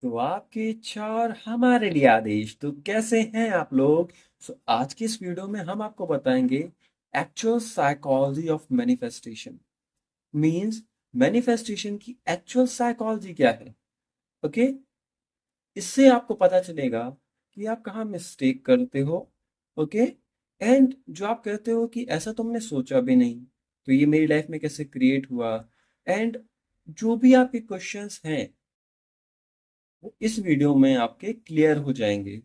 तो आपकी इच्छा और हमारे लिए आदेश। तो कैसे हैं आप लोग? आज की इस वीडियो में हम आपको बताएंगे actual psychology of manifestation. Means manifestation की एक्चुअल साइकोलॉजी क्या है। ओके, इससे आपको पता चलेगा कि आप कहाँ मिस्टेक करते हो। ओके, एंड जो आप कहते हो कि ऐसा तुमने सोचा भी नहीं, तो ये मेरी लाइफ में कैसे क्रिएट हुआ, एंड जो भी आपके क्वेश्चंस हैं वो इस वीडियो में आपके क्लियर हो जाएंगे।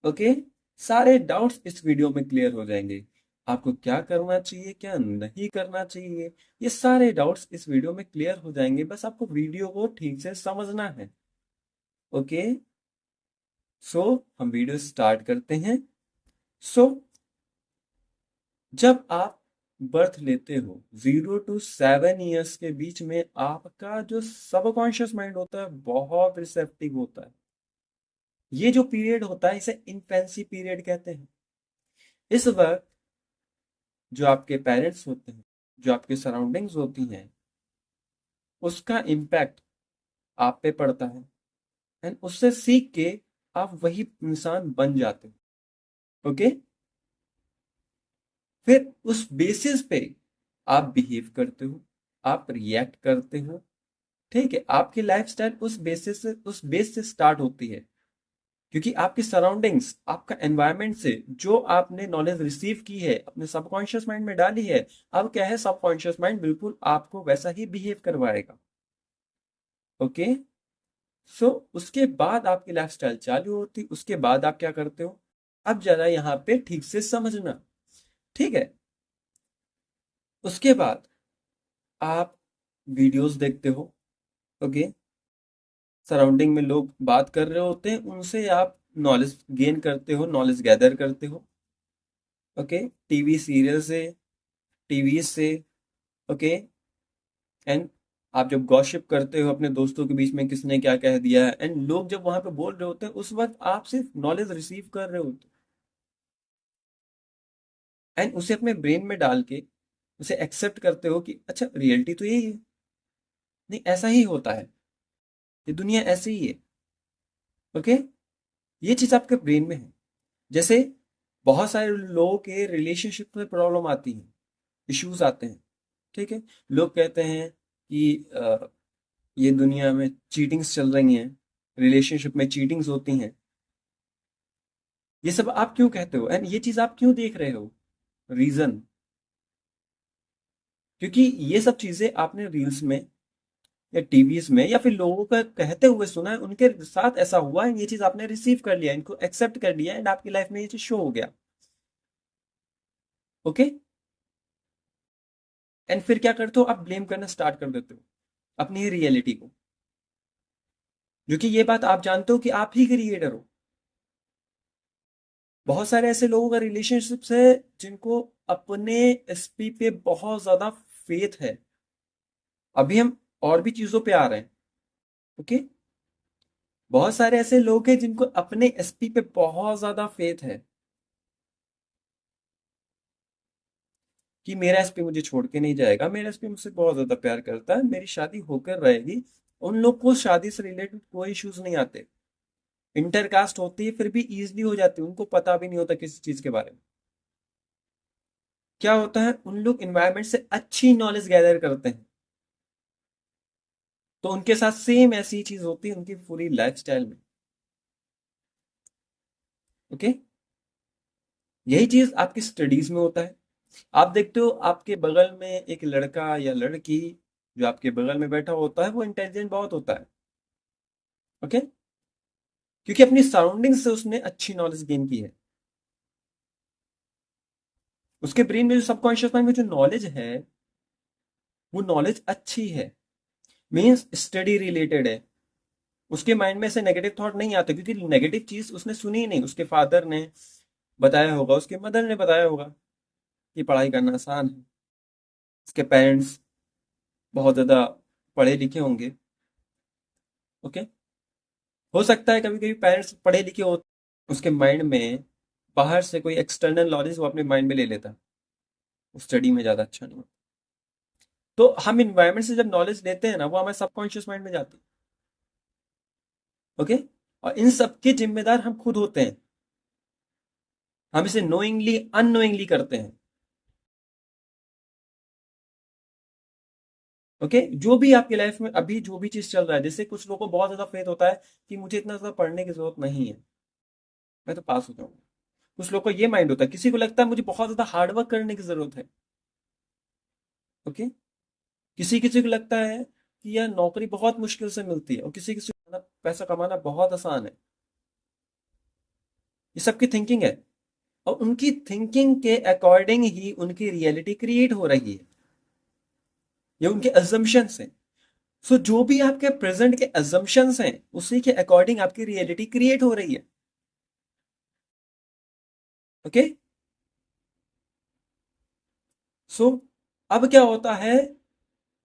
ओके, सारे डाउट्स इस वीडियो में क्लियर हो जाएंगे। आपको क्या करना चाहिए, क्या नहीं करना चाहिए, ये सारे डाउट्स इस वीडियो में क्लियर हो जाएंगे। बस आपको वीडियो को ठीक से समझना है। ओके, सो हम वीडियो स्टार्ट करते हैं। सो जब आप बर्थ लेते हो 0 to 7 ईयर्स के बीच में आपका जो सबकॉन्शियस माइंड होता है बहुत रिसेप्टिव होता है। ये जो पीरियड होता है इसे इन्फेंसी पीरियड कहते हैं। इस वक्त जो आपके पेरेंट्स होते हैं, जो आपके सराउंडिंग्स होती हैं, उसका इम्पैक्ट आप पे पड़ता है एंड उससे सीख के आप वही इंसान बन जाते हो। ओके, फिर उस बेसिस पे आप बिहेव करते हो, आप रिएक्ट करते हो। ठीक है, आपकी लाइफस्टाइल उस बेस से स्टार्ट होती है, क्योंकि आपकी सराउंडिंग्स, आपका एनवायरनमेंट से जो आपने नॉलेज रिसीव की है अपने सबकॉन्शियस माइंड में डाली है, अब क्या है, सबकॉन्शियस माइंड बिल्कुल आपको वैसा ही बिहेव करवाएगा। ओके, सो उसके बाद आपकी लाइफस्टाइल चालू होती, उसके बाद आप क्या करते हो, अब जरा यहाँ पे ठीक से समझना। ठीक है, उसके बाद आप वीडियोस देखते हो। ओके, सराउंडिंग में लोग बात कर रहे होते हैं, उनसे आप नॉलेज गेन करते हो, नॉलेज गैदर करते हो। ओके, टीवी सीरियल से, टीवी से। ओके, एंड आप जब गॉसिप करते हो अपने दोस्तों के बीच में किसने क्या कह दिया है, एंड लोग जब वहां पे बोल रहे होते हैं, उस वक्त आप सिर्फ नॉलेज रिसीव कर रहे होते हो एंड उसे अपने ब्रेन में डाल के उसे एक्सेप्ट करते हो कि अच्छा रियलिटी तो यही है, नहीं ऐसा ही होता है, ये दुनिया ऐसे ही है। ओके, ये चीज आपके ब्रेन में है। जैसे बहुत सारे लोगों के रिलेशनशिप में प्रॉब्लम आती है, इश्यूज आते हैं। ठीक है, लोग कहते हैं कि ये दुनिया में चीटिंग्स चल रही हैं, रिलेशनशिप में चीटिंग्स होती हैं। ये सब आप क्यों कहते हो एंड ये चीज आप क्यों देख रहे हो? रीजन, क्योंकि ये सब चीजें आपने रील्स में या टीवीज में या फिर लोगों का कहते हुए सुना है, उनके साथ ऐसा हुआ है, ये चीज आपने रिसीव कर लिया, इनको एक्सेप्ट कर लिया एंड आपकी लाइफ में ये चीज शो हो गया। ओके, एंड फिर क्या करते हो, आप ब्लेम करना स्टार्ट कर देते हो अपनी रियलिटी को, जो कि ये बात आप जानते हो कि आप ही क्रिएटर हो। बहुत सारे ऐसे लोगों का रिलेशनशिप्स है जिनको अपने एसपी पे बहुत ज्यादा फेथ है। अभी हम और भी चीजों पे आ रहे हैं। ओके, बहुत सारे ऐसे लोग हैं जिनको अपने एसपी पे बहुत ज्यादा फेथ है कि मेरा एसपी मुझे छोड़ के नहीं जाएगा, मेरा एसपी मुझसे बहुत ज्यादा प्यार करता है, मेरी शादी होकर रहेगी। उन लोग को शादी से रिलेटेड कोई इश्यूज नहीं आते, इंटरकास्ट होती है फिर भी इजीली हो जाती है, उनको पता भी नहीं होता किसी चीज के बारे में। क्या होता है, उन लोग इन्वायरमेंट से अच्छी नॉलेज गैदर करते हैं, तो उनके साथ सेम ऐसी ही चीज होती है उनकी पूरी लाइफस्टाइल में। ओके, यही चीज आपकी स्टडीज में होता है। आप देखते हो आपके बगल में एक लड़का या लड़की, जो आपके बगल में बैठा होता है वो इंटेलिजेंट बहुत होता है। ओके, क्योंकि अपनी सराउंडिंग से उसने अच्छी नॉलेज गेन की है, उसके ब्रेन में जो सबकॉन्शियस माइंड में जो नॉलेज है वो नॉलेज अच्छी है, मीन्स स्टडी रिलेटेड है। उसके माइंड में से नेगेटिव थॉट नहीं आते, क्योंकि नेगेटिव चीज उसने सुनी ही नहीं, उसके फादर ने बताया होगा, उसके मदर ने बताया होगा कि पढ़ाई करना आसान है। उसके पेरेंट्स बहुत ज्यादा पढ़े लिखे होंगे। ओके, हो सकता है कभी कभी पेरेंट्स पढ़े लिखे हो, उसके माइंड में बाहर से कोई एक्सटर्नल नॉलेज वो अपने माइंड में ले लेता है, वो स्टडी में ज्यादा अच्छा नहीं होता। तो हम इन्वायरमेंट से जब नॉलेज लेते हैं ना, वो हमारे सबकॉन्शियस माइंड में जाती है। ओके, और इन सब के जिम्मेदार हम खुद होते हैं। हम इसे नोइंगली अननोइंगली करते हैं। ओके, जो भी आपकी लाइफ में अभी जो भी चीज चल रहा है, जैसे कुछ लोगों को बहुत ज्यादा फेथ होता है कि मुझे इतना ज्यादा पढ़ने की जरूरत नहीं है, मैं तो पास हो जाऊंगा। कुछ लोग को ये माइंड होता है, किसी को लगता है मुझे बहुत ज्यादा हार्डवर्क करने की जरूरत है। ओके, किसी किसी को लगता है कि यह नौकरी बहुत मुश्किल से मिलती है, और किसी किसी को पैसा कमाना बहुत आसान है। ये सबकी थिंकिंग है, और उनकी थिंकिंग के अकॉर्डिंग ही उनकी रियलिटी क्रिएट हो रही है। ये उनके अजम्पशंस हैं। सो जो भी आपके प्रेजेंट के अजम्पशंस हैं, उसी के अकॉर्डिंग आपकी रियलिटी क्रिएट हो रही है। ओके, सो अब क्या होता है,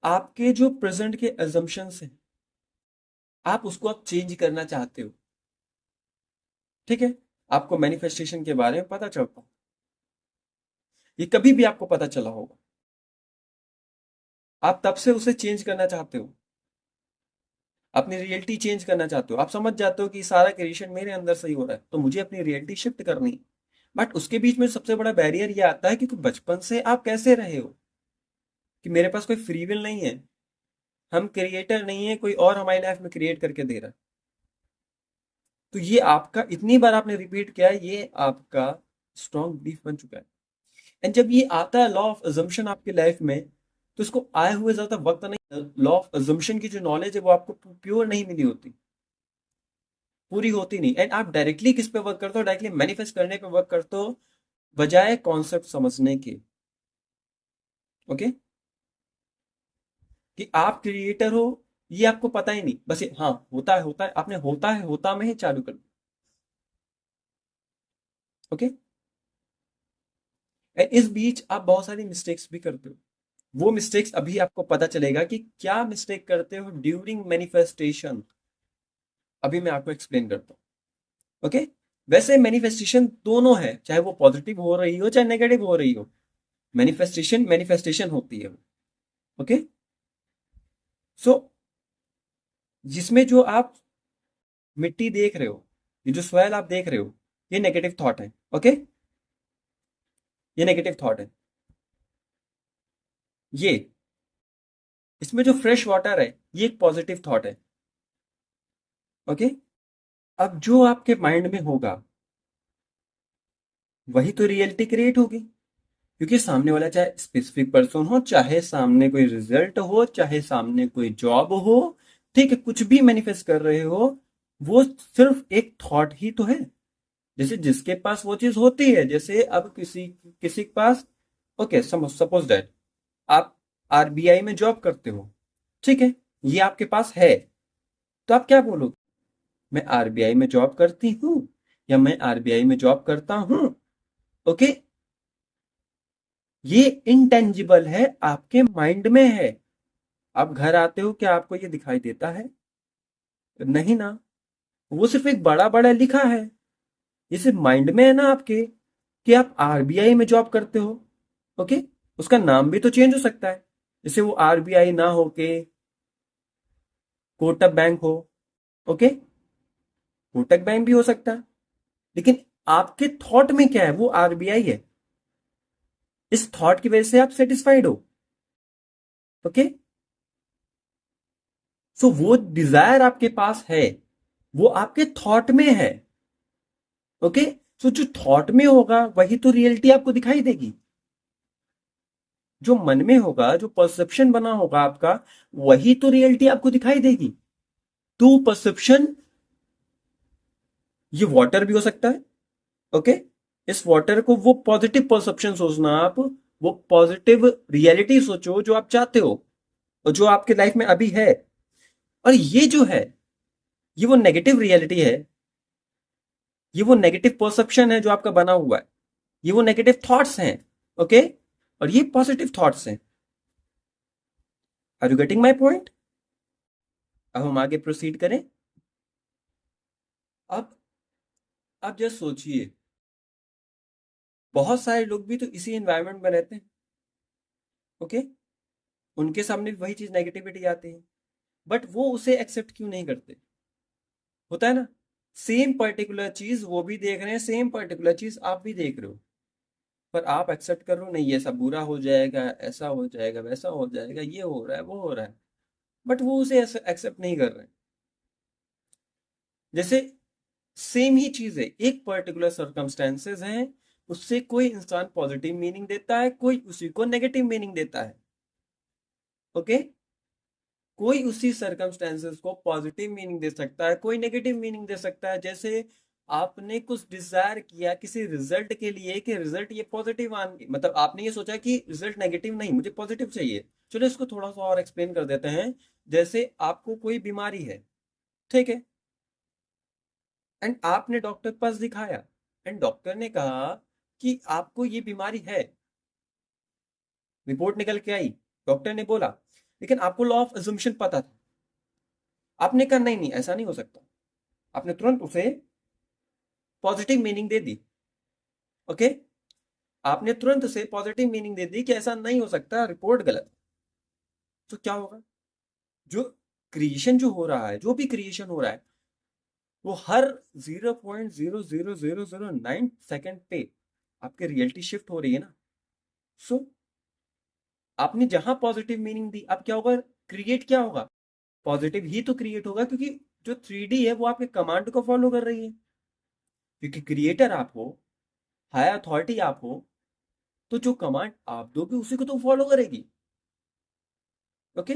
आपके जो प्रेजेंट के अजम्पशंस हैं, आप उसको अब चेंज करना चाहते हो। ठीक है, आपको मैनिफेस्टेशन के बारे में पता चलता, ये कभी भी आपको पता चला होगा, आप तब से उसे चेंज करना चाहते हो, अपनी रियलिटी चेंज करना चाहते हो। आप समझ जाते हो कि सारा क्रिएशन मेरे अंदर से ही हो रहा है, तो मुझे अपनी रियलिटी शिफ्ट करनी है। बट उसके बीच में सबसे बड़ा बैरियर ये आता है कि बचपन से आप कैसे रहे हो, कि मेरे पास कोई फ्री विल नहीं है, हम क्रिएटर नहीं है, कोई और हमारी लाइफ में क्रिएट करके दे रहा है। तो ये आपका इतनी बार आपने रिपीट किया है, ये आपका स्ट्रॉन्ग बिलीफ बन चुका है। एंड जब ये आता है लॉ ऑफ अजम्पशन आपकी लाइफ में, तो इसको आए हुए ज्यादा वक्त नहीं, लॉ ऑफ अजम्पशन की जो नॉलेज है वो आपको प्योर नहीं मिली होती, पूरी होती नहीं। एंड आप डायरेक्टली किस पे वर्क करते हो, डायरेक्टली मैनिफेस्ट करने पे वर्क करते हो, बजाय कॉन्सेप्ट समझने के। ओके, कि आप क्रिएटर हो, ये आपको पता ही नहीं, बस ये हाँ होता है, आपने होता में ही चालू कर दिया। ओके, एंड इस बीच आप बहुत सारी मिस्टेक्स भी करते हो। वो मिस्टेक्स अभी आपको पता चलेगा कि क्या मिस्टेक करते हो ड्यूरिंग मैनिफेस्टेशन। अभी मैं आपको एक्सप्लेन करता हूँ। ओके, वैसे मैनिफेस्टेशन दोनों है, चाहे वो पॉजिटिव हो रही हो चाहे नेगेटिव हो रही हो, मैनिफेस्टेशन मैनिफेस्टेशन होती है। ओके, सो जिसमें जो आप मिट्टी देख रहे हो, ये जो सॉइल आप देख रहे हो, ये नेगेटिव थॉट है। ओके, ये नेगेटिव थॉट है। ये इसमें जो फ्रेश वाटर है, ये एक पॉजिटिव थॉट है। ओके, अब जो आपके माइंड में होगा, वही तो रियलिटी क्रिएट होगी। क्योंकि सामने वाला चाहे स्पेसिफिक पर्सन हो, चाहे सामने कोई रिजल्ट हो, चाहे सामने कोई जॉब हो, ठीक है, कुछ भी मैनिफेस्ट कर रहे हो, वो सिर्फ एक थॉट ही तो है। जैसे जिसके पास वो चीज होती है, जैसे अब किसी किसी के पास, ओके, सपोज दैट आप आरबीआई में जॉब करते हो, ठीक है, ये आपके पास है, तो आप क्या बोलोगे, मैं आरबीआई में जॉब करती हूँ, या मैं आरबीआई में जॉब करता हूँ। ओके, ये इनटेंजिबल है, आपके माइंड में है। आप घर आते हो, क्या आपको ये दिखाई देता है? नहीं ना, वो सिर्फ एक बड़ा बड़ा लिखा है, ये सिर्फ माइंड में है ना आपके, कि आप आरबीआई में जॉब करते हो। ओके, उसका नाम भी तो चेंज हो सकता है, जैसे वो आरबीआई ना हो के कोटक बैंक हो। ओके, कोटक बैंक भी हो सकता है, लेकिन आपके थॉट में क्या है, वो आरबीआई है। इस थॉट की वजह से आप सेटिस्फाइड हो। ओके, सो वो डिजायर आपके पास है, वो आपके थॉट में है। ओके, सो जो थॉट में होगा वही तो रियलिटी आपको दिखाई देगी। जो मन में होगा, जो परसेप्शन बना होगा आपका, वही तो रियलिटी आपको दिखाई देगी। तो परसेप्शन, ये वाटर भी हो सकता है। ओके, इस वाटर को वो पॉजिटिव परसेप्शन सोचना आप, वो पॉजिटिव रियलिटी सोचो जो आप चाहते हो, और जो आपके लाइफ में अभी है। और ये जो है, ये वो नेगेटिव रियलिटी है, ये वो नेगेटिव परसेप्शन है जो आपका बना हुआ है, ये वो नेगेटिव थॉट्स हैं। ओके, और ये पॉजिटिव थॉट्स हैं। Are you getting my point? अब हम आगे प्रोसीड करें। अब अब जस्ट सोचिए, बहुत सारे लोग भी तो इसी एनवायरनमेंट में रहते हैं। ओके, उनके सामने भी वही चीज नेगेटिविटी आती है, बट वो उसे एक्सेप्ट क्यों नहीं करते? होता है ना, सेम पर्टिकुलर चीज वो भी देख रहे हैं, सेम पर्टिकुलर चीज आप भी देख रहे हो, पर आप एक्सेप्ट कर रहे हो नहीं ये सब बुरा हो जाएगा, ऐसा हो जाएगा, वैसा हो जाएगा, ये हो रहा है, वो हो रहा है, बट वो उसे एक्सेप्ट नहीं कर रहे हैं। जैसे सेम ही चीज है, एक पर्टिकुलर सर्कमस्टेंसेस हैं, उससे कोई इंसान पॉजिटिव मीनिंग देता है, कोई उसी को नेगेटिव मीनिंग देता है। ओके, कोई उसी सर्कमस्टेंसेस को पॉजिटिव मीनिंग दे सकता है, कोई नेगेटिव मीनिंग दे सकता है। जैसे आपने कुछ डिजायर किया किसी रिजल्ट के लिए कि रिजल्ट ये पॉजिटिव मतलब आपने ये सोचा कि रिजल्ट नेगेटिव नहीं, मुझे पॉजिटिव चाहिए। चलो इसको थोड़ा सा और एक्सप्लेन कर देते हैं। जैसे आपको कोई बीमारी है, ठीक है, एंड आपने डॉक्टर के पास दिखाया, एंड डॉक्टर ने कहा कि आपको ये बीमारी है, रिपोर्ट निकल के आई, डॉक्टर ने बोला, लेकिन आपको लॉ ऑफ अजम्पशन पता था, आपने कहा नहीं नहीं ऐसा नहीं हो सकता, आपने तुरंत उसे पॉजिटिव मीनिंग दे दी। ओके, आपने तुरंत उसे पॉजिटिव मीनिंग दे दी कि ऐसा नहीं हो सकता, रिपोर्ट गलत है। तो क्या होगा, जो क्रिएशन जो हो रहा है, जो भी क्रिएशन हो रहा है, वो हर 0.00009 सेकेंड पे आपके रियलिटी शिफ्ट हो रही है ना। सो आपने जहां पॉजिटिव मीनिंग दी, अब क्या होगा, क्रिएट क्या होगा, पॉजिटिव ही तो क्रिएट होगा, क्योंकि जो 3D है वो आपके कमांड को फॉलो कर रही है, क्योंकि क्रिएटर आप हो, हाई अथॉरिटी आप हो, तो जो कमांड आप दोगे उसी को तो फॉलो करेगी। ओके,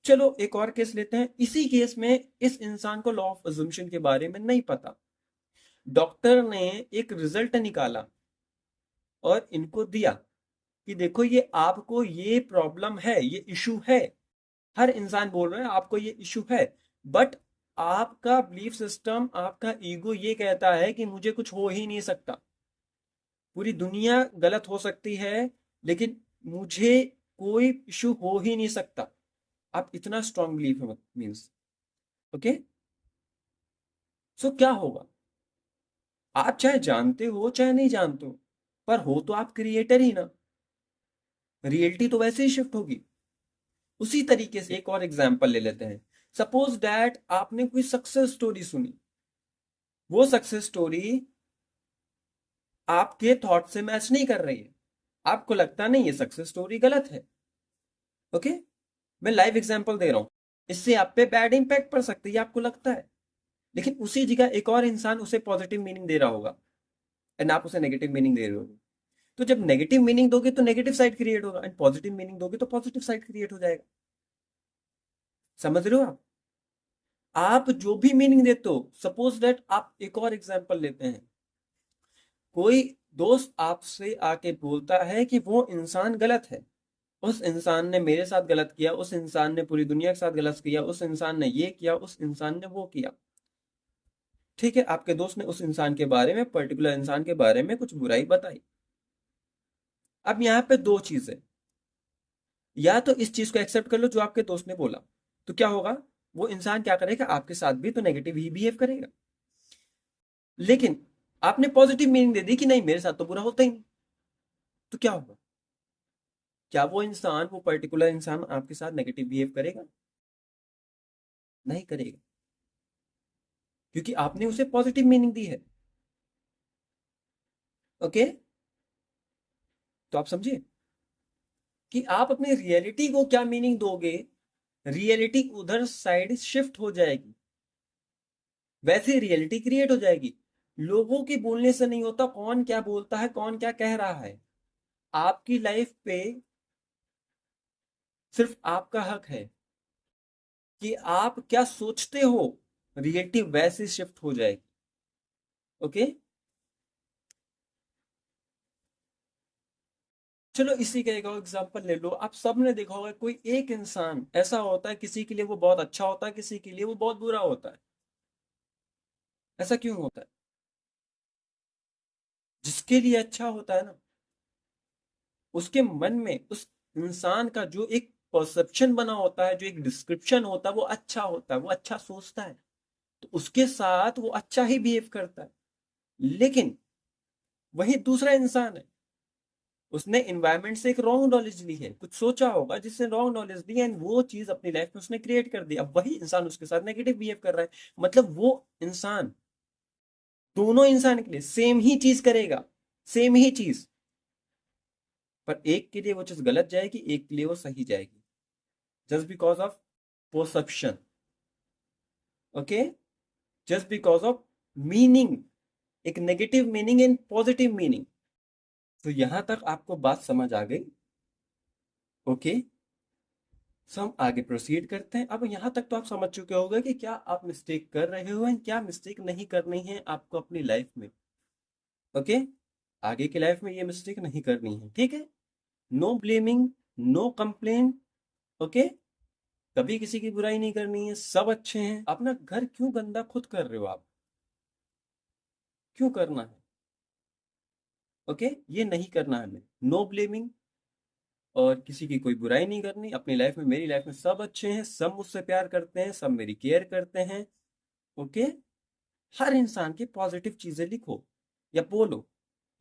चलो एक और केस लेते हैं। इसी केस में इस इंसान को लॉ ऑफ अजम्पशन के बारे में नहीं पता, डॉक्टर ने एक रिजल्ट निकाला और इनको दिया कि देखो ये आपको ये प्रॉब्लम है, ये इशू है, हर इंसान बोल रहा है आपको ये इशू है, बट आपका बिलीफ सिस्टम, आपका ईगो ये कहता है कि मुझे कुछ हो ही नहीं सकता, पूरी दुनिया गलत हो सकती है, लेकिन मुझे कोई इशू हो ही नहीं सकता। आप इतना स्ट्रांग बिलीफ है मीन्स। ओके, सो क्या होगा, आप चाहे जानते हो चाहे नहीं जानते हो, पर हो तो आप क्रिएटर ही ना, रियलिटी तो वैसे ही शिफ्ट होगी। उसी तरीके से एक और एग्जांपल ले लेते हैं। सपोज दैट आपने कोई सक्सेस स्टोरी सुनी, वो सक्सेस स्टोरी आपके थॉट से मैच नहीं कर रही है, आपको लगता नहीं ये सक्सेस स्टोरी गलत है। ओके, मैं लाइव एग्जांपल दे रहा हूं, इससे आप पे बैड इंपैक्ट पड़ सकती है आपको लगता है, लेकिन उसी जगह एक और इंसान उसे पॉजिटिव मीनिंग दे रहा होगा, एंड आप उसे नेगेटिव मीनिंग दे रहे होगे। तो जब नेगेटिव मीनिंग दोगे तो नेगेटिव साइड क्रिएट होगा, एंड पॉजिटिव मीनिंग दोगे तो पॉजिटिव साइड क्रिएट हो जाएगा। समझ रहे हो आप जो भी मीनिंग देते हो। सपोज दैट आप एक और एग्जांपल लेते हैं, कोई दोस्त आपसे आके बोलता है कि वो इंसान गलत है, उस इंसान ने मेरे साथ गलत किया, उस इंसान ने पूरी दुनिया के साथ गलत किया, उस इंसान ने ये किया, उस इंसान ने वो किया। ठीक है, आपके दोस्त ने उस इंसान के बारे में, पर्टिकुलर इंसान के बारे में कुछ बुराई बताई। अब यहाँ पे दो चीजें, या तो इस चीज को एक्सेप्ट कर लो जो आपके दोस्त ने बोला, तो क्या होगा, वो इंसान क्या करेगा, आपके साथ भी तो नेगेटिव ही बिहेव करेगा। लेकिन आपने पॉजिटिव मीनिंग दे दी कि नहीं मेरे साथ तो बुरा होता ही नहीं, तो क्या होगा, क्या वो इंसान, वो पर्टिकुलर इंसान आपके साथ नेगेटिव बिहेव करेगा? नहीं करेगा, क्योंकि आपने उसे पॉजिटिव मीनिंग दी है। ओके, तो आप समझिए कि आप अपनी रियलिटी को क्या मीनिंग दोगे, रियलिटी उधर साइड शिफ्ट हो जाएगी, वैसे रियलिटी क्रिएट हो जाएगी। लोगों के बोलने से नहीं होता, कौन क्या बोलता है, कौन क्या कह रहा है, आपकी लाइफ पे सिर्फ आपका हक है कि आप क्या सोचते हो, रियलिटी वैसे शिफ्ट हो जाएगी। ओके, चलो इसी का एक और एग्जांपल ले लो। आप सबने देखा होगा कोई एक इंसान ऐसा होता है, किसी के लिए वो बहुत अच्छा होता है, किसी के लिए वो बहुत बुरा होता है। ऐसा क्यों होता है? जिसके लिए अच्छा होता है ना, उसके मन में उस इंसान का जो एक परसेप्शन बना होता है, जो एक डिस्क्रिप्शन होता है, वो अच्छा होता है, वो अच्छा सोचता है, तो उसके साथ वो अच्छा ही बिहेव करता है। लेकिन वही दूसरा इंसान है, उसने एनवायरनमेंट से एक रॉन्ग नॉलेज ली है, कुछ सोचा होगा जिससे रॉन्ग नॉलेज दी, एंड वो चीज अपनी लाइफ में उसने क्रिएट कर दी। अब वही इंसान उसके साथ नेगेटिव बिहेव कर रहा है, मतलब वो इंसान दोनों इंसान के लिए सेम ही चीज करेगा, सेम ही चीज, पर एक के लिए वो चीज गलत जाएगी, एक के लिए वो सही जाएगी, just because of perception. Okay, just because of meaning, एक negative meaning and positive meaning. तो यहां तक आपको बात समझ आ गई? ओके, सो हम आगे प्रोसीड करते हैं। अब यहाँ तक तो आप समझ चुके होंगे कि क्या आप मिस्टेक कर रहे हो एंड क्या मिस्टेक नहीं करनी है आपको अपनी लाइफ में। ओके, आगे की लाइफ में ये मिस्टेक नहीं करनी है, ठीक है? No blaming, no complain. Okay, कभी किसी की बुराई नहीं करनी है, सब अच्छे हैं। अपना घर क्यों गंदा खुद कर रहे हो आप? क्यों करना है? ओके, ये नहीं करना है हमें। नो ब्लेमिंग, और किसी की कोई बुराई नहीं करनी अपनी लाइफ में। मेरी लाइफ में सब अच्छे हैं, सब मुझसे प्यार करते हैं, सब मेरी केयर करते हैं। ओके, हर इंसान की पॉजिटिव चीजें लिखो या बोलो,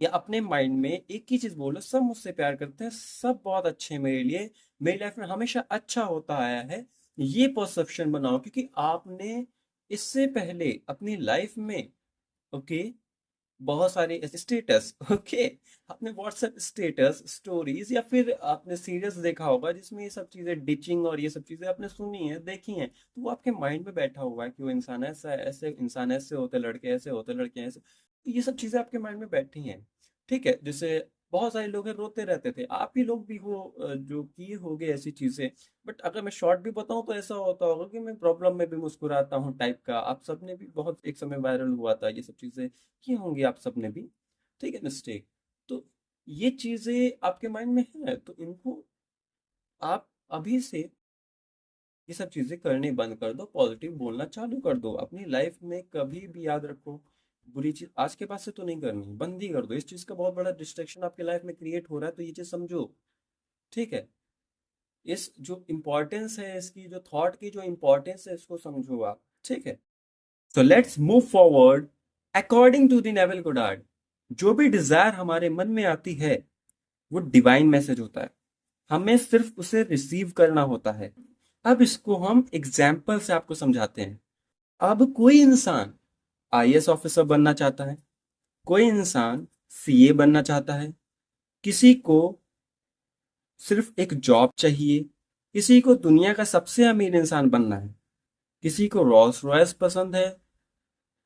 या अपने माइंड में एक ही चीज बोलो, सब मुझसे प्यार करते हैं, सब बहुत अच्छे हैं मेरे लिए, मेरी लाइफ में हमेशा अच्छा होता आया है। ये परसेप्शन बनाओ, क्योंकि आपने इससे पहले अपनी लाइफ में, ओके, बहुत सारे ऐसे स्टेटस, ओके, आपने व्हाट्सएप स्टेटस, स्टोरीज, या फिर आपने सीरियल्स देखा होगा जिसमें ये सब चीजें, डिचिंग और ये सब चीजें आपने सुनी है, देखी हैं, तो वो आपके माइंड में बैठा हुआ है कि वो इंसान ऐसा है, ऐसे इंसान ऐसे होते, लड़के ऐसे होते, लड़के ऐसे, तो ये सब चीजें आपके माइंड में बैठी हैं। ठीक है, जैसे बहुत सारे लोग हैं रोते रहते थे, आप ही लोग भी हो जो किए होगे ऐसी चीजें। बट अगर मैं शॉर्ट भी बताऊं तो ऐसा होता होगा कि मैं प्रॉब्लम में भी मुस्कुराता हूँ टाइप का। आप सबने भी, बहुत एक समय वायरल हुआ था ये सब चीजें, की होंगी आप सबने भी। ठीक है, मिस्टेक। तो ये चीजें आपके माइंड में है, तो इनको आप अभी से ये सब चीजें करनी बंद कर दो, पॉजिटिव बोलना चालू कर दो। अपनी लाइफ में कभी भी याद रखो, बुरी चीज आज के बाद से तो नहीं करनी, बंद ही कर दो। इस चीज का बहुत बड़ा डिस्ट्रैक्शन आपके लाइफ में क्रिएट हो रहा है, तो ये चीज समझो। ठीक है, इस जो इम्पोर्टेंस है इसकी, जो थॉट की जो इम्पोर्टेंस है, इसको समझो आप। ठीक है, तो let's move forward according to the Neville Goddard. जो भी डिजायर हमारे मन में आती है वो डिवाइन मैसेज होता है, हमें सिर्फ उसे रिसीव करना होता है। अब इसको हम एग्जाम्पल से आपको समझाते हैं। अब कोई इंसान आईएएस ऑफिसर बनना चाहता है, कोई इंसान सीए बनना चाहता है, किसी को सिर्फ एक जॉब चाहिए, किसी को दुनिया का सबसे अमीर इंसान बनना है, किसी को रोल्स रॉयस पसंद है,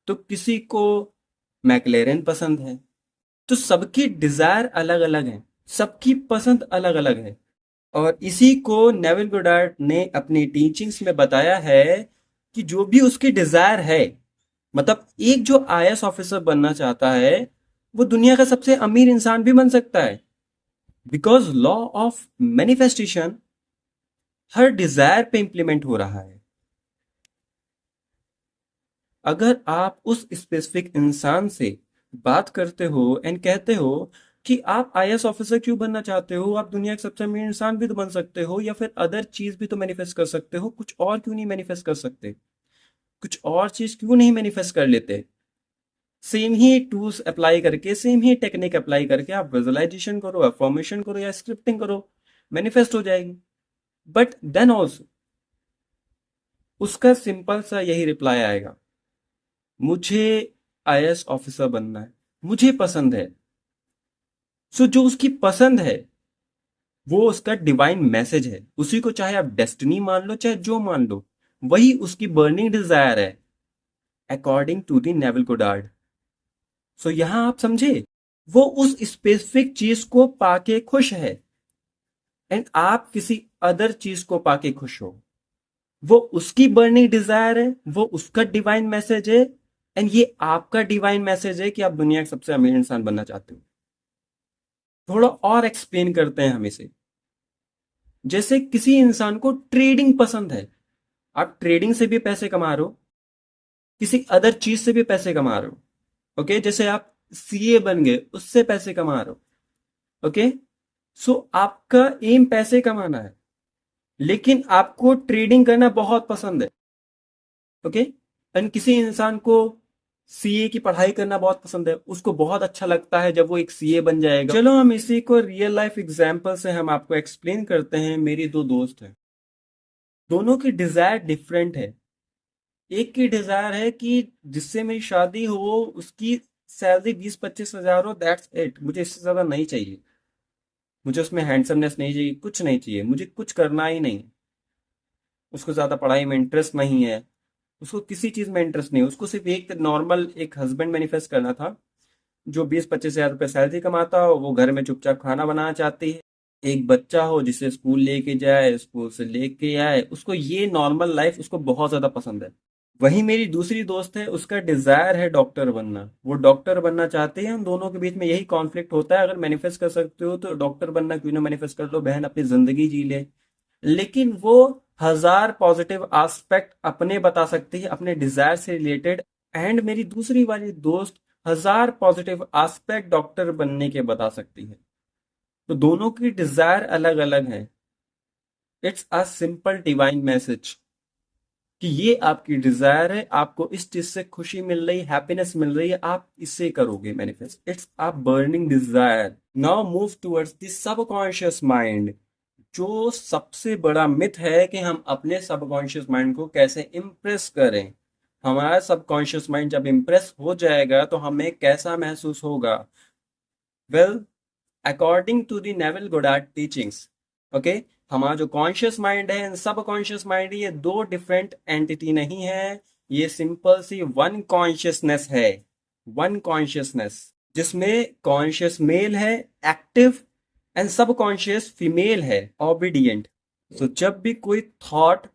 तो किसी को मैकलेरन पसंद है। तो सबकी डिजायर अलग अलग है, सबकी पसंद अलग अलग है। और इसी को नेविल गोडार्ड ने अपनी टीचिंग्स में बताया है कि जो भी उसकी डिजायर है, मतलब एक जो आईएएस ऑफिसर बनना चाहता है वो दुनिया का सबसे अमीर इंसान भी बन सकता है, बिकॉज लॉ ऑफ मैनिफेस्टेशन हर डिजायर पे इंप्लीमेंट हो रहा है। अगर आप उस स्पेसिफिक इंसान से बात करते हो एंड कहते हो कि आप आईएएस ऑफिसर क्यों बनना चाहते हो, आप दुनिया के सबसे अमीर इंसान भी तो बन सकते हो, या फिर अदर चीज भी तो मैनिफेस्ट कर सकते हो, कुछ और क्यों नहीं मैनिफेस्ट कर सकते, कुछ और चीज क्यों नहीं मैनिफेस्ट कर लेते? सेम ही टूल्स अप्लाई करके, सेम ही टेक्निक अप्लाई करके आप विजुअलाइजेशन करो, अफर्मेशन करो या स्क्रिप्टिंग करो, मैनिफेस्ट हो जाएगी। बट देन ऑल्सो उसका सिंपल सा यही रिप्लाई आएगा, मुझे आईएएस ऑफिसर बनना है, मुझे पसंद है। सो जो उसकी पसंद है वो उसका डिवाइन मैसेज है, उसी को चाहे आप डेस्टिनी मान लो चाहे जो मान लो, वही उसकी बर्निंग डिजायर है according to the Neville Goddard. So यहां आप समझे, वो उस स्पेसिफिक चीज को पाके खुश है एंड आप किसी अदर चीज को पाके खुश हो। वो उसकी बर्निंग डिजायर है, वो उसका डिवाइन मैसेज है, एंड ये आपका डिवाइन मैसेज है कि आप दुनिया के सबसे अमीर इंसान बनना चाहते हो। थोड़ा और एक्सप्लेन करते हैं हम इसे। जैसे किसी इंसान को ट्रेडिंग पसंद है, आप ट्रेडिंग से भी पैसे कमा रहे हो, किसी अदर चीज से भी पैसे कमा रहे हो। ओके, जैसे आप सीए बन गए, उससे पैसे कमा रहे हो। ओके, सो आपका एम पैसे कमाना है, लेकिन आपको ट्रेडिंग करना बहुत पसंद है। ओके, एंड किसी इंसान को सीए की पढ़ाई करना बहुत पसंद है, उसको बहुत अच्छा लगता है जब वो एक सीए बन जाएगा। चलो हम इसी को रियल लाइफ एग्जांपल से हम आपको एक्सप्लेन करते हैं। मेरी दो दोस्त हैं, दोनों की डिजायर डिफरेंट है। एक की डिजायर है कि जिससे मेरी शादी हो उसकी सैलरी 20-25 हजार हो, दैट्स इट, मुझे इससे ज्यादा नहीं चाहिए। मुझे उसमें हैंडसमनेस नहीं चाहिए, कुछ नहीं चाहिए, मुझे कुछ करना ही नहीं। उसको ज्यादा पढ़ाई में इंटरेस्ट नहीं है, उसको किसी चीज में इंटरेस्ट नहीं है, उसको सिर्फ एक नॉर्मल एक हस्बैंड मैनिफेस्ट करना था जो 20-25 हजार रुपये सैलरी कमाता हो, वो घर में चुपचाप खाना बनाना चाहती है, एक बच्चा हो जिसे स्कूल लेके जाए, स्कूल से लेके आए, उसको ये नॉर्मल लाइफ उसको बहुत ज्यादा पसंद है। वहीं मेरी दूसरी दोस्त है, उसका डिजायर है डॉक्टर बनना, वो डॉक्टर बनना चाहती है। हम दोनों के बीच में यही कॉन्फ्लिक्ट होता है, अगर मैनिफेस्ट कर सकते हो तो डॉक्टर बनना क्यों ना मैनिफेस्ट कर लो, बहन अपनी जिंदगी जी ले। लेकिन वो हजार पॉजिटिव एस्पेक्ट अपने बता सकती है अपने डिजायर से रिलेटेड, एंड मेरी दूसरी वाली दोस्त हजार पॉजिटिव एस्पेक्ट डॉक्टर बनने के बता सकती है। तो दोनों की डिजायर अलग अलग है। It's a simple divine message कि ये आपकी डिजायर है, आपको इस चीज से खुशी मिल रही, हैप्पीनेस मिल रही है, आप इसे करोगे manifest. It's a burning desire. Now move towards the subconscious mind. जो सबसे बड़ा मिथ है कि हम अपने सबकॉन्शियस माइंड को कैसे इम्प्रेस करें। हमारा सबकॉन्शियस माइंड जब इम्प्रेस हो जाएगा तो हमें कैसा महसूस होगा? Well, according to the Neville Goddard teachings, okay, हमारा जो कॉन्शियस माइंड है, सब कॉन्शियस माइंड, ये दो डिफरेंट एंटिटी नहीं है, ये सिंपल सी वन कॉन्शियसनेस है। वन कॉन्शियसनेस जिसमें कॉन्शियस मेल है, एक्टिव, एंड सब कॉन्शियस फीमेल है, ओबीडियंट। सो जब भी कोई थॉट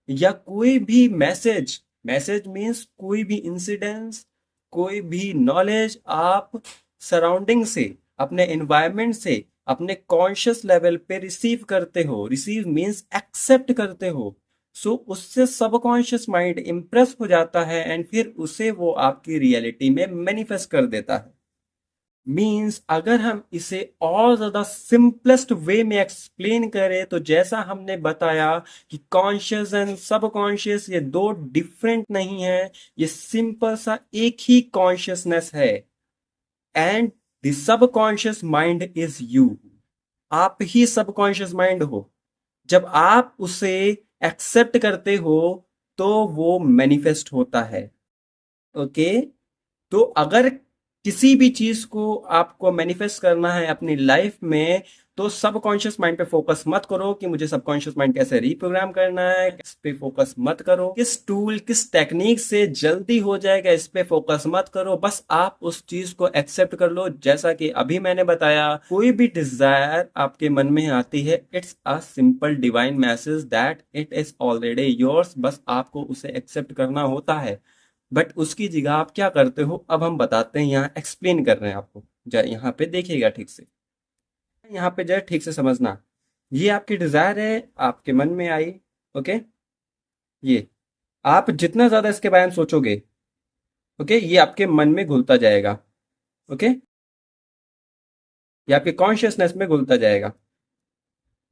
या कोई भी मैसेज, मैसेज मीन्स कोई भी इंसिडेंस, कोई भी नॉलेज आप सराउंडिंग से, अपने एनवायरनमेंट से, अपने कॉन्शियस लेवल पे रिसीव करते हो, रिसीव मीन्स एक्सेप्ट करते हो, सो उससे सबकॉन्शियस माइंड इंप्रेस हो जाता है एंड फिर उसे वो आपकी रियलिटी में मैनिफेस्ट कर देता है। मीन्स अगर हम इसे और ज्यादा सिंपलेस्ट वे में एक्सप्लेन करें तो जैसा हमने बताया कि कॉन्शियस एंड सबकॉन्शियस ये दो डिफरेंट नहीं है, ये सिंपल सा एक ही कॉन्शियसनेस है, and the subconscious mind is you. आप ही सबकॉन्शियस माइंड हो। जब आप उसे एक्सेप्ट करते हो तो वो मैनिफेस्ट होता है। ओके, तो अगर किसी भी चीज को आपको मैनिफेस्ट करना है अपनी लाइफ में, तो सबकॉन्शियस माइंड पे फोकस मत करो कि मुझे सबकॉन्शियस माइंड कैसे रिप्रोग्राम करना है, इस पे फोकस मत करो, किस टूल किस टेक्निक से जल्दी हो जाएगा इस पे फोकस मत करो, बस आप उस चीज को एक्सेप्ट कर लो। जैसा कि अभी मैंने बताया, कोई भी डिजायर आपके मन में आती है, it's a simple divine message that it is already yours, बस आपको उसे एक्सेप्ट करना होता है। बट उसकी जगह आप क्या करते हो, अब हम बताते हैं, यहाँ एक्सप्लेन कर रहे हैं आपको। यहाँ पे देखिएगा ठीक से, यहाँ पे जरा ठीक से समझना। ये आपकी डिजायर है, आपके मन में आई, ओके, ये आप जितना ज्यादा इसके बारे में सोचोगे, ओके, ये आपके मन में घुलता जाएगा, ओके, ये आपके कॉन्शियसनेस में घुलता जाएगा।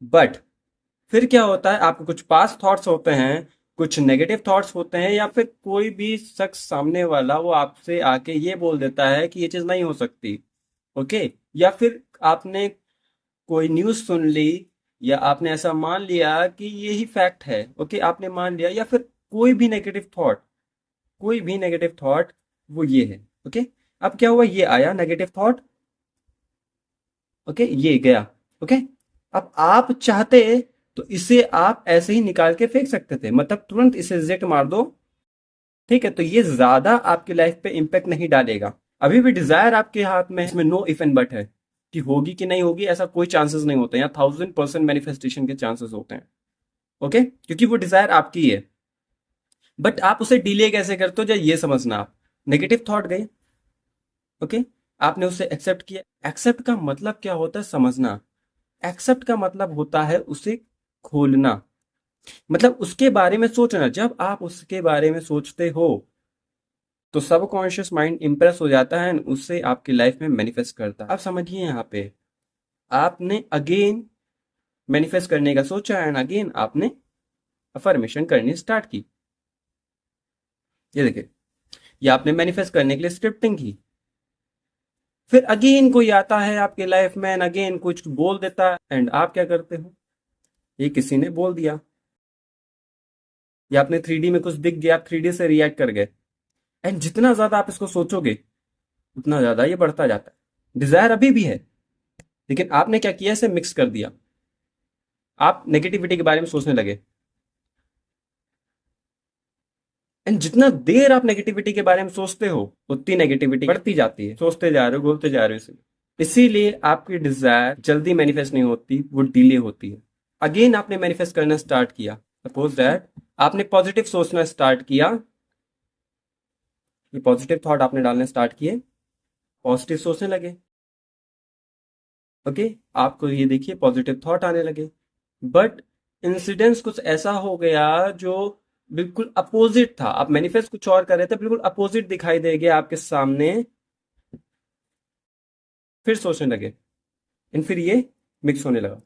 बट फिर क्या होता है, आपके कुछ पास्ट थॉट्स होते हैं, कुछ नेगेटिव थॉट्स होते हैं, या फिर कोई भी शख्स सामने वाला वो आपसे आके ये बोल देता है कि ये चीज नहीं हो सकती, ओके, या फिर आपने कोई न्यूज़ सुन ली, या आपने ऐसा मान लिया कि यही फैक्ट है, ओके, आपने मान लिया, या फिर कोई भी नेगेटिव थॉट, कोई भी नेगेटिव थॉट, वो ये है, ओके। अब क्या हुआ, ये आया नेगेटिव थॉट, ओके, ये गया, ओके। अब आप चाहते तो इसे आप ऐसे ही निकाल के फेंक सकते थे, मतलब तुरंत इसे रिजेक्ट मार दो, ठीक है, तो ये ज्यादा आपकी लाइफ पे इम्पेक्ट नहीं डालेगा। अभी भी डिजायर आपके हाथ में है, इसमें नो इफ एंड बट है कि होगी कि नहीं होगी, ऐसा कोई चांसेस नहीं होते, यहाँ 1000% मैनिफेस्टेशन के चांसेस होते हैं, ओके, क्योंकि वो डिजायर आपकी है। बट आप उसे डिले कैसे करते हो, जब ये समझना, आप नेगेटिव थॉट गए, ओके, आपने उसे एक्सेप्ट किया। एक्सेप्ट का मतलब क्या होता है समझना। एक्सेप्ट का मतलब होता है उसे खोलना, मतलब उसके बारे में सोचना। जब आप उसके बारे में सोचते हो तो सबकॉन्शियस माइंड इंप्रेस हो जाता है, उससे आपकी लाइफ में मैनिफेस्ट करता है। अब समझिए, यहाँ पे आपने अगेन मैनिफेस्ट करने का सोचा एंड अगेन आपने अफर्मेशन करनी स्टार्ट की। ये देखिए, या आपने मैनिफेस्ट करने के लिए स्क्रिप्टिंग की, फिर अगेन कोई आता है आपके लाइफ में एंड अगेन कुछ बोल देता है एंड आप क्या करते हो, ये किसी ने बोल दिया, या आपने 3D में कुछ दिख गया, आप 3D से रिएक्ट कर गए, एंड जितना ज्यादा आप इसको सोचोगे उतना ज्यादा ये बढ़ता जाता है। डिजायर अभी भी है, लेकिन आपने क्या किया, इसे मिक्स कर दिया। आप नेगेटिविटी के बारे में सोचने लगे, एंड जितना देर आप नेगेटिविटी के बारे में सोचते हो उतनी नेगेटिविटी बढ़ती जाती है, सोचते जा रहे हो, बोलते जा रहे हो। इसीलिए आपकी डिजायर जल्दी मैनिफेस्ट नहीं होती, वो डिले होती है। अगेन आपने मैनिफेस्ट करना स्टार्ट किया, सपोज दैट आपने पॉजिटिव सोचना स्टार्ट किया, ये पॉजिटिव थॉट आपने डालने स्टार्ट किए, पॉजिटिव सोचने लगे, ओके आपको ये देखिए पॉजिटिव थॉट आने लगे, बट इंसिडेंस कुछ ऐसा हो गया जो बिल्कुल अपोजिट था। आप मैनिफेस्ट कुछ और कर रहे थे, बिल्कुल अपोजिट दिखाई दे गया आपके सामने, फिर सोचने लगे एंड फिर ये मिक्स होने लगा।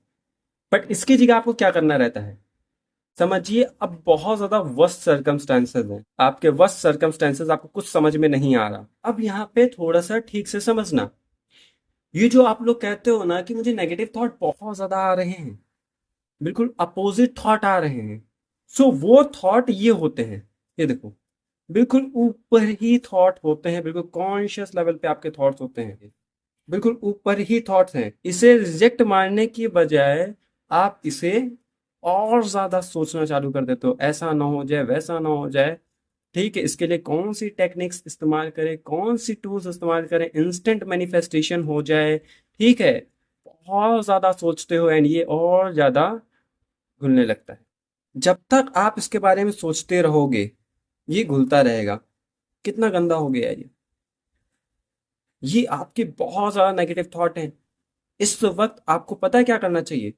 बट इसकी जगह आपको क्या करना रहता है, समझिए अब बहुत ज्यादा वर्स्ट सर्कमस्टेंसेस हैं, आपके वर्स्ट सर्कमस्टेंसेस आपको कुछ समझ में नहीं आ रहा। अब यहाँ पे थोड़ा सा ठीक से समझना, ये जो आप लोग कहते हो ना कि मुझे नेगेटिव थॉट बहुत ज्यादा आ रहे हैं, बिल्कुल अपोजिट थॉट आ रहे हैं, सो वो थॉट ये होते हैं, ये देखो बिल्कुल ऊपर ही थॉट होते हैं, बिल्कुल कॉन्शियस लेवल पे आपके थॉट्स होते हैं, बिल्कुल ऊपर ही थॉट्स हैं। इसे रिजेक्ट मारने की बजाय आप इसे और ज्यादा सोचना चालू कर देते हो, ऐसा ना हो जाए, वैसा ना हो जाए, ठीक है, इसके लिए कौन सी टेक्निक्स इस्तेमाल करें, कौन सी टूल्स इस्तेमाल करें, इंस्टेंट मैनिफेस्टेशन हो जाए, ठीक है, बहुत ज्यादा सोचते हो एंड ये और ज्यादा घुलने लगता है। जब तक आप इसके बारे में सोचते रहोगे ये घुलता रहेगा। कितना गंदा हो गया है ये आपके बहुत ज्यादा नेगेटिव थॉट हैं। इस वक्त आपको पता है क्या करना चाहिए,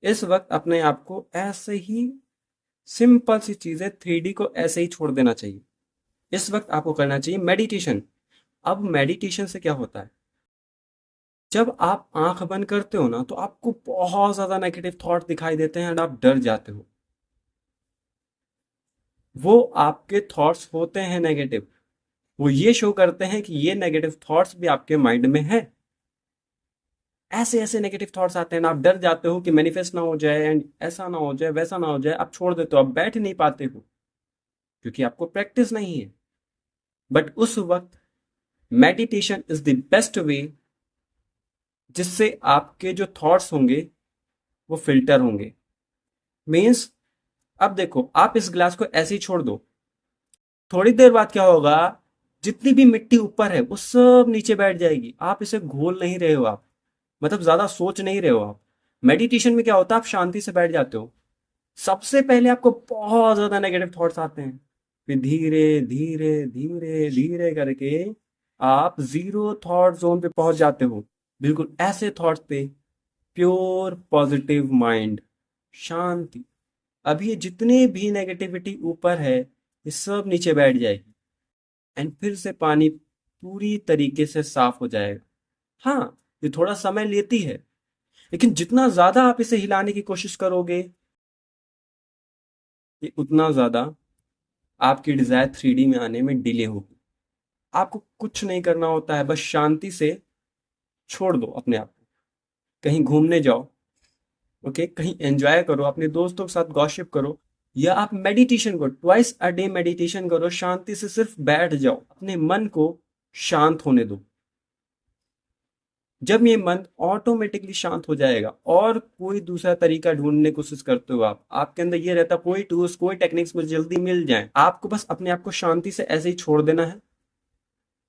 इस वक्त अपने आप को ऐसे ही सिंपल सी चीजें 3D को ऐसे ही छोड़ देना चाहिए। इस वक्त आपको करना चाहिए मेडिटेशन। अब मेडिटेशन से क्या होता है, जब आप आंख बंद करते हो ना तो आपको बहुत ज्यादा नेगेटिव थॉट दिखाई देते हैं एंड आप डर जाते हो। वो आपके थॉट्स होते हैं नेगेटिव, वो ये शो करते हैं कि ये नेगेटिव थॉट्स भी आपके माइंड में है। ऐसे ऐसे नेगेटिव थॉट्स आते हैं, आप डर जाते हो कि मैनिफेस्ट ना हो जाए एंड ऐसा ना हो जाए, वैसा ना हो जाए, आप छोड़ देते हो, आप बैठ नहीं पाते हो क्योंकि आपको प्रैक्टिस नहीं है। बट उस वक्त meditation is the best way जिससे आपके जो थॉट्स होंगे वो फिल्टर होंगे। मीन्स अब देखो, आप इस ग्लास को ऐसे ही छोड़ दो, थोड़ी देर बाद क्या होगा, जितनी भी मिट्टी ऊपर है वो सब नीचे बैठ जाएगी। आप इसे घोल नहीं रहे हो, आप मतलब ज्यादा सोच नहीं रहे हो आप। मेडिटेशन में क्या होता है, आप शांति से बैठ जाते हो, सबसे पहले आपको बहुत ज्यादा नेगेटिव थॉट्स आते हैं, फिर धीरे धीरे धीरे धीरे करके आप जीरो थॉट जोन पे पहुंच जाते हो, बिल्कुल ऐसे थॉट्स पे, प्योर पॉजिटिव माइंड, शांति। अब ये जितने भी नेगेटिविटी ऊपर है ये सब नीचे बैठ जाएगी एंड फिर से पानी पूरी तरीके से साफ हो जाएगा। हाँ, ये थोड़ा समय लेती है, लेकिन जितना ज्यादा आप इसे हिलाने की कोशिश करोगे ये उतना ज्यादा आपकी डिजायर 3D में आने में डिले होगी। आपको कुछ नहीं करना होता है, बस शांति से छोड़ दो अपने आप को, कहीं घूमने जाओ, ओके, कहीं एंजॉय करो, अपने दोस्तों के साथ गॉसिप करो, या आप मेडिटेशन करो, ट्वाइस अ डे मेडिटेशन करो, शांति से सिर्फ बैठ जाओ, अपने मन को शांत होने दो। जब ये मन ऑटोमेटिकली शांत हो जाएगा, और कोई दूसरा तरीका ढूंढने की कोशिश करते हो आप, आपके अंदर ये रहता कोई टूल्स कोई टेक्निक्स मुझे जल्दी मिल जाए, आपको बस अपने आप को शांति से ऐसे ही छोड़ देना है।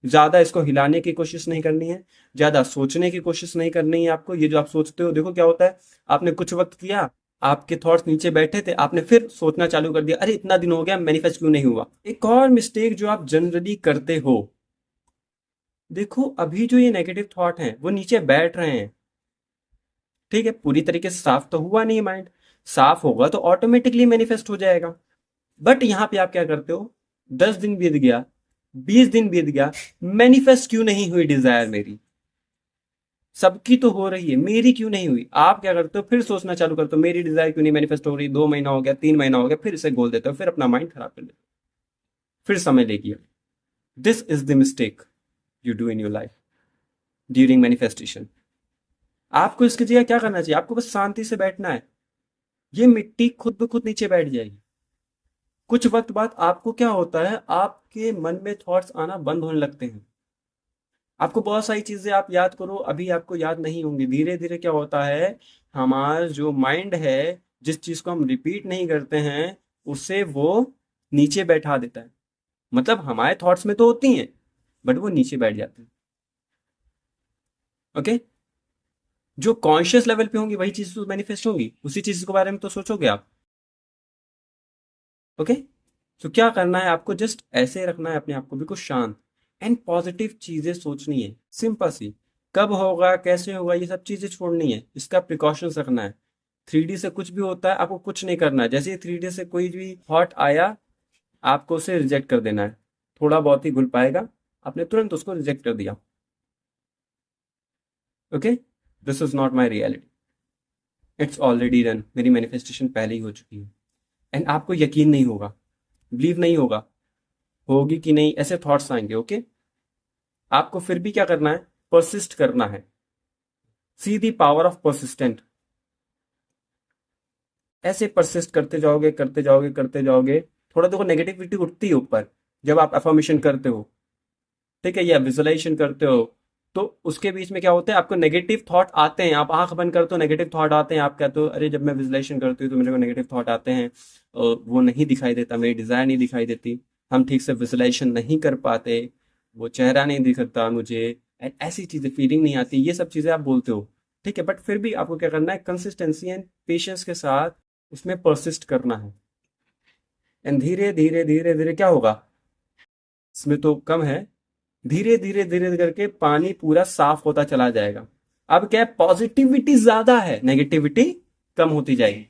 ज्यादा इसको हिलाने की कोशिश नहीं करनी है, ज्यादा सोचने की कोशिश नहीं करनी है आपको। ये जो आप सोचते हो, देखो क्या होता है, आपने कुछ वक्त किया, आपके थॉट्स नीचे बैठे थे, आपने फिर सोचना चालू कर दिया, अरे इतना दिन हो गया मैनिफेस्ट क्यों नहीं हुआ। एक और मिस्टेक जो आप जनरली करते हो, देखो अभी जो ये नेगेटिव थॉट हैं वो नीचे बैठ रहे हैं, ठीक है, पूरी तरीके से साफ तो हुआ नहीं माइंड, साफ होगा तो ऑटोमेटिकली मैनिफेस्ट हो जाएगा। बट यहां पे आप क्या करते हो, 10 दिन बीत गया, 20 दिन बीत गया, मैनिफेस्ट क्यों नहीं हुई डिजायर मेरी, सबकी तो हो रही है, मेरी क्यों नहीं हुई। आप क्या करते हो, फिर सोचना चालू करते हो मेरी डिजायर क्यों नहीं मैनिफेस्ट हो रही, 2 महीना हो गया, 3 महीना हो गया, फिर इसे गोल देते हो, फिर अपना माइंड खराब कर लेते हो, फिर समय लेगी। This is the mistake you do in your life during manifestation. आपको इसकी जगह क्या करना चाहिए? आपको बस शांति से बैठना है। ये मिट्टी खुद ब खुद नीचे बैठ जाएगी। कुछ वक्त बाद आपको क्या होता है, आपके मन में थॉट्स आना बंद होने लगते हैं। आपको बहुत सारी चीजें आप याद करो, अभी आपको याद नहीं होंगी। धीरे धीरे क्या होता है, हमारा जो माइंड है, जिस चीज को हम रिपीट नहीं करते हैं, उसे वो नीचे बैठा देता है। मतलब हमारे थॉट्स में तो होती हैं, बट वो नीचे बैठ जाते हैं। ओके, जो कॉन्शियस लेवल पे होंगी वही चीज तो मैनिफेस्ट होंगी, उसी चीज के बारे में तो सोचोगे आप। ओके, तो क्या करना है आपको, जस्ट ऐसे रखना है अपने आप को बिल्कुल शांत एंड पॉजिटिव चीजें सोचनी है। सिंपल सी, कब होगा कैसे होगा ये सब चीजें छोड़नी है, इसका प्रिकॉशंस रखना है। 3D से कुछ भी होता है, आपको कुछ नहीं करना है। जैसे ही 3D से कोई भी थॉट आया, आपको उसे रिजेक्ट कर देना है। थोड़ा बहुत ही घुल पाएगा, आपने तुरंत उसको रिजेक्ट कर दिया। Okay, this is not my reality, it's already done. मेरी मैनिफेस्टेशन पहले ही हो चुकी है। एंड आपको यकीन नहीं होगा, बिलीव नहीं होगा, होगी कि नहीं, ऐसे थॉट्स आएंगे। ओके, आपको फिर भी क्या करना है, परसिस्ट करना है। सी दी पावर ऑफ परसिस्टेंट। ऐसे परसिस्ट करते जाओगे करते जाओगे करते जाओगे। थोड़ा देखो नेगेटिविटी उठती है ऊपर जब आप अफर्मेशन करते हो, ठीक है, या विजुअलाइजेशन करते हो, तो उसके बीच में क्या होता है, आपको नेगेटिव थॉट आते हैं। आप आंख बंद करते हो, नेगेटिव थॉट आते हैं। आप कहते हो अरे जब मैं विजुअलाइजेशन करती हूँ तो मेरे को नेगेटिव थॉट आते हैं, वो नहीं दिखाई देता, मेरी डिजायर नहीं दिखाई देती, हम ठीक से विजुअलाइजेशन नहीं कर पाते, वो चेहरा नहीं दिखता मुझे, ऐसी चीजें, फीलिंग नहीं आती, ये सब चीजें आप बोलते हो। ठीक है, बट फिर भी आपको क्या करना है, कंसिस्टेंसी एंड पेशेंस के साथ उसमें परसिस्ट करना है। एंड धीरे धीरे धीरे धीरे क्या होगा, इसमें तो कम है, धीरे धीरे धीरे करके पानी पूरा साफ होता चला जाएगा। अब क्या है, पॉजिटिविटी ज्यादा है, नेगेटिविटी कम होती जाएगी।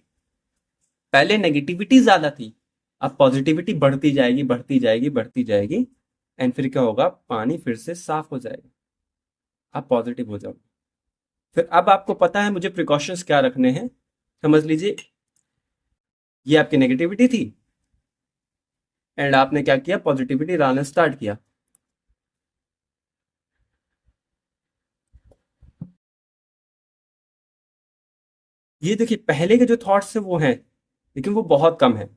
पहले नेगेटिविटी ज्यादा थी, अब पॉजिटिविटी बढ़ती जाएगी बढ़ती जाएगी बढ़ती जाएगी। एंड फिर क्या होगा, पानी फिर से साफ हो जाएगा, आप पॉजिटिव हो जाओगे। फिर अब आपको पता है मुझे प्रिकॉशंस क्या रखने हैं। समझ लीजिए ये आपकी नेगेटिविटी थी, एंड आपने क्या किया, पॉजिटिविटी लाना स्टार्ट किया। ये देखिए पहले के जो थॉट्स है वो हैं, लेकिन वो बहुत कम है।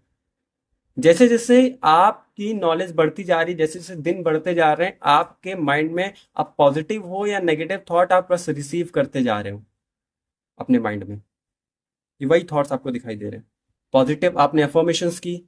जैसे जैसे आपकी नॉलेज बढ़ती जा रही है, जैसे जैसे दिन बढ़ते जा रहे हैं, आपके माइंड में आप पॉजिटिव हो या नेगेटिव थॉट आप बस रिसीव करते जा रहे हो अपने माइंड में, ये वही थॉट्स आपको दिखाई दे रहे हैं। पॉजिटिव आपने अफर्मेशंस की,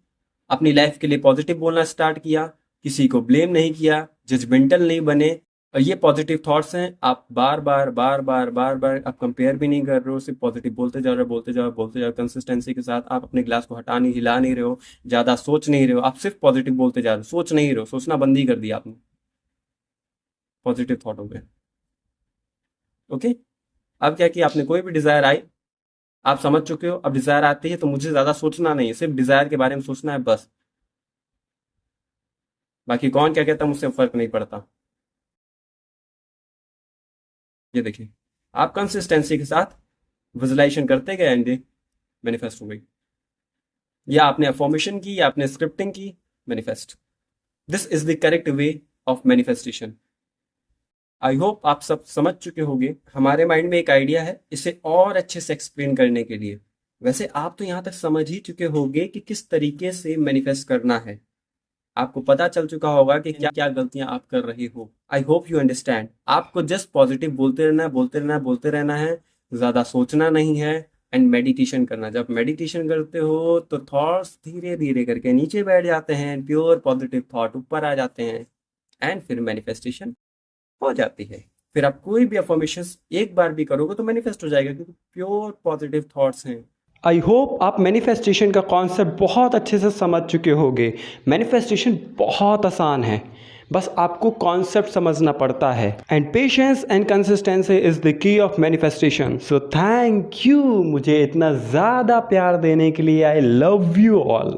अपनी लाइफ के लिए पॉजिटिव बोलना स्टार्ट किया, किसी को ब्लेम नहीं किया, जजमेंटल नहीं बने, और ये पॉजिटिव थॉट्स हैं। आप बार बार बार बार बार बार आप कंपेयर भी नहीं कर रहे हो, सिर्फ पॉजिटिव बोलते जा रहे हो, बोलते जाओ बोलते जाओ, कंसिस्टेंसी के साथ। आप अपने ग्लास को हटा नहीं, हिला नहीं रहे हो, ज्यादा सोच नहीं रहे हो, आप सिर्फ पॉजिटिव बोलते जा रहे हो, सोच नहीं रहे हो, सोचना बंद ही कर दिया आपने, पॉजिटिव थॉट हो गए। ओके, अब क्या किया आपने, कोई भी डिजायर आई, आप समझ चुके हो अब डिजायर आती है तो मुझे ज्यादा सोचना नहीं है, सिर्फ डिजायर के बारे में सोचना है बस, बाकी कौन क्या कहता है मुझसे फर्क नहीं पड़ता। ये देखिए, आप कंसिस्टेंसी के साथ विजुलाइजेशन करते गए एंड मैनिफेस्ट हो गई, या आपने अफॉर्मेशन की या आपने स्क्रिप्टिंग की, manifest. This is the correct way of manifestation. I hope आप सब समझ चुके होंगे। हमारे माइंड में एक आइडिया है इसे और अच्छे से एक्सप्लेन करने के लिए। वैसे आप तो यहाँ तक समझ ही चुके होंगे कि किस तरीके से मैनिफेस्ट करना है। आपको पता चल चुका होगा कि क्या क्या गलतियां आप कर रहे हो। I hope you understand. आपको जस्ट पॉजिटिव बोलते रहना है, बोलते रहना है, बोलते रहना है, ज्यादा सोचना नहीं है, एंड मेडिटेशन करना। जब मेडिटेशन करते हो तो थॉट्स धीरे धीरे करके नीचे बैठ जाते हैं, प्योर पॉजिटिव थॉट ऊपर आ जाते हैं, एंड फिर मैनिफेस्टेशन हो जाती है। फिर आप कोई भी अफर्मेशन एक बार भी करोगे तो मैनिफेस्ट हो जाएगा, क्योंकि प्योर पॉजिटिव थॉट्स हैं। आई होप आप मैनिफेस्टेशन का कॉन्सेप्ट बहुत अच्छे से समझ चुके होंगे। मैनिफेस्टेशन बहुत आसान है, बस आपको कॉन्सेप्ट समझना पड़ता है। And patience and consistency is the key of manifestation. So thank you मुझे इतना ज़्यादा प्यार देने के लिए। I love you all.